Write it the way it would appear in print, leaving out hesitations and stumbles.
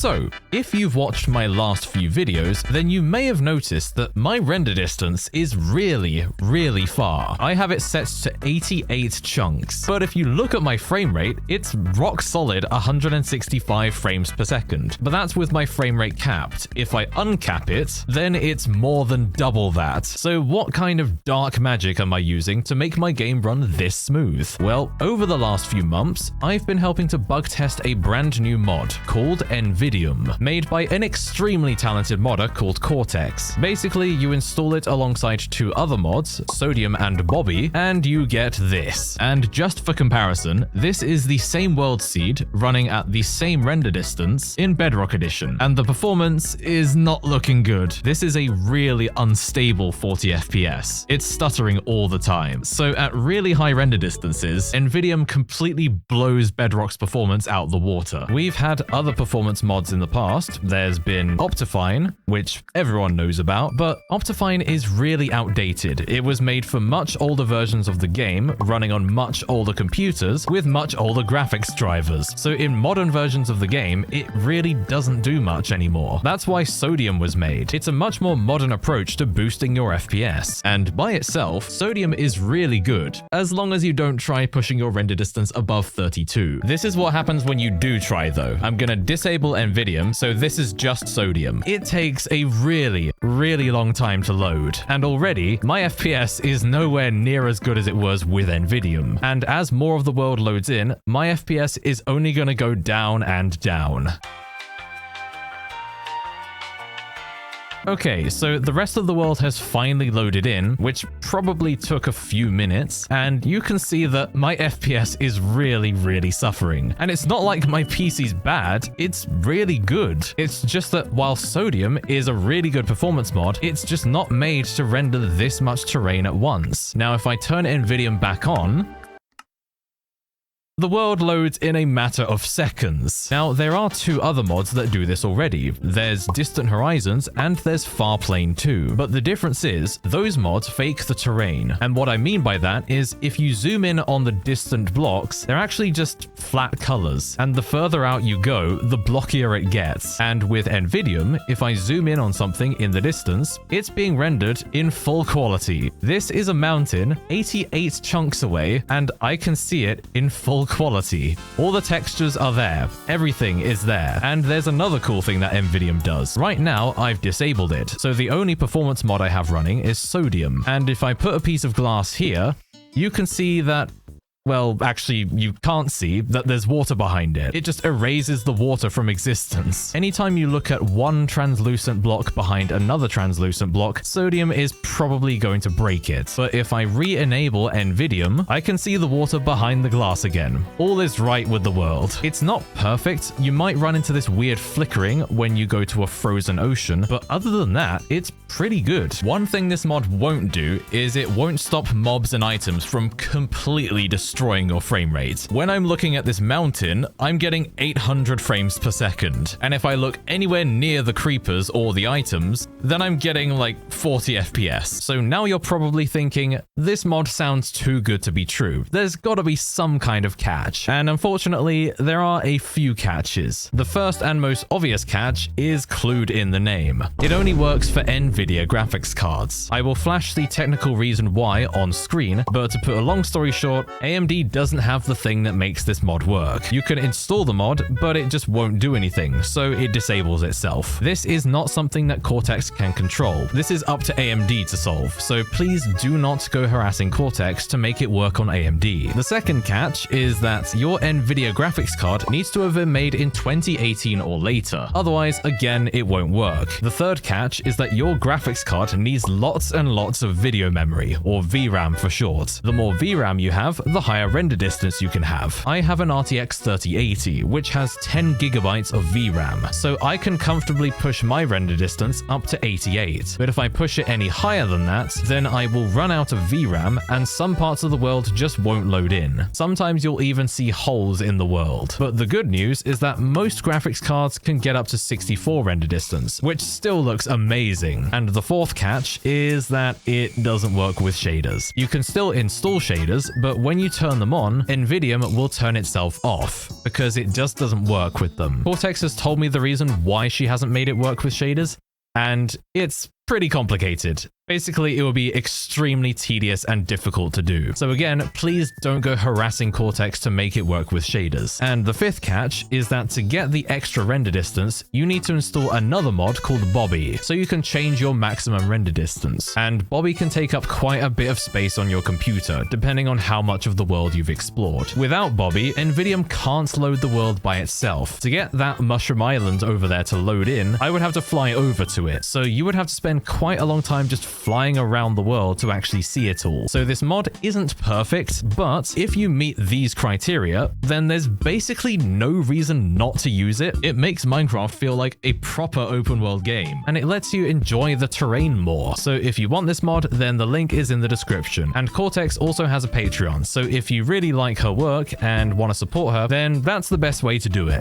So, if you've watched my last few videos, then you may have noticed that my render distance is really, really far. I have it set to 88 chunks, but if you look at my frame rate, it's rock solid 165 frames per second. But that's with my frame rate capped. If I uncap it, then it's more than double that. So what kind of dark magic am I using to make my game run this smooth? Well, over the last few months, I've been helping to bug test a brand new mod called NVIDIUM, made by an extremely talented modder called Cortex. Basically, you install it alongside two other mods, Sodium and Bobby, and you get this. And just for comparison, this is the same world seed running at the same render distance in Bedrock Edition, and the performance is not looking good. This is a really unstable 40 FPS. It's stuttering all the time. So at really high render distances, NVIDIUM completely blows Bedrock's performance out the water. We've had other performance mods in the past. There's been Optifine, which everyone knows about, but Optifine is really outdated. It was made for much older versions of the game, running on much older computers with much older graphics drivers. So in modern versions of the game, it really doesn't do much anymore. That's why Sodium was made. It's a much more modern approach to boosting your FPS. And by itself, Sodium is really good, as long as you don't try pushing your render distance above 32. This is what happens when you do try though. I'm gonna disable NVIDIUM, so this is just Sodium. It takes a really, really long time to load, and already my FPS is nowhere near as good as it was with NVIDIUM. And as more of the world loads in, my FPS is only gonna go down and down. Okay, so the rest of the world has finally loaded in, which probably took a few minutes, and you can see that my FPS is really, really suffering. And it's not like my PC's bad, it's really good. It's just that while Sodium is a really good performance mod, it's just not made to render this much terrain at once. Now, if I turn NVIDIUM back on, the world loads in a matter of seconds. Now, there are two other mods that do this already. There's Distant Horizons and there's Farplane 2. But the difference is, those mods fake the terrain. And what I mean by that is, if you zoom in on the distant blocks, they're actually just flat colors. And the further out you go, the blockier it gets. And with NVIDIUM, if I zoom in on something in the distance, it's being rendered in full quality. This is a mountain 88 chunks away, and I can see it in full quality. All the textures are there, everything is there. And there's another cool thing that NVIDIUM does. Right now, I've disabled it, so the only performance mod I have running is Sodium. And if I put a piece of glass here, you can see that, well, actually, you can't see that there's water behind it. It just erases the water from existence. Anytime you look at one translucent block behind another translucent block, Sodium is probably going to break it. But if I re-enable NVIDIUM, I can see the water behind the glass again. All is right with the world. It's not perfect. You might run into this weird flickering when you go to a frozen ocean, but other than that, it's pretty good. One thing this mod won't do is it won't stop mobs and items from completely destroying your frame rate. When I'm looking at this mountain, I'm getting 800 frames per second. And if I look anywhere near the creepers or the items, then I'm getting like 40 FPS. So now you're probably thinking, this mod sounds too good to be true. There's gotta be some kind of catch. And unfortunately, there are a few catches. The first and most obvious catch is clued in the name. It only works for NVIDIA graphics cards. I will flash the technical reason why on screen, but to put a long story short, AMD doesn't have the thing that makes this mod work. You can install the mod, but it just won't do anything, so it disables itself. This is not something that Cortex can control. This is up to AMD to solve, so please do not go harassing Cortex to make it work on AMD. The second catch is that your NVIDIA graphics card needs to have been made in 2018 or later. Otherwise, again, it won't work. The third catch is that your graphics card needs lots and lots of video memory, or VRAM for short. The more VRAM you have, the higher render distance you can have. I have an RTX 3080, which has 10 gigabytes of VRAM, so I can comfortably push my render distance up to 88. But if I push it any higher than that, then I will run out of VRAM, and some parts of the world just won't load in. Sometimes you'll even see holes in the world. But the good news is that most graphics cards can get up to 64 render distance, which still looks amazing. And the fourth catch is that it doesn't work with shaders. You can still install shaders, but when you turn turn them on, NVIDIA will turn itself off because it just doesn't work with them. Cortex has told me the reason why she hasn't made it work with shaders, and it's pretty complicated. Basically, it will be extremely tedious and difficult to do. So again, please don't go harassing Cortex to make it work with shaders. And the fifth catch is that to get the extra render distance, you need to install another mod called Bobby, so you can change your maximum render distance. And Bobby can take up quite a bit of space on your computer, depending on how much of the world you've explored. Without Bobby, NVIDIA can't load the world by itself. To get that Mushroom Island over there to load in, I would have to fly over to it. So you would have to spend quite a long time just flying around the world to actually see it all. So this mod isn't perfect, but if you meet these criteria, then there's basically no reason not to use it. It makes Minecraft feel like a proper open world game, and it lets you enjoy the terrain more. So if you want this mod, then the link is in the description. And Cortex also has a Patreon, so if you really like her work and want to support her, then that's the best way to do it.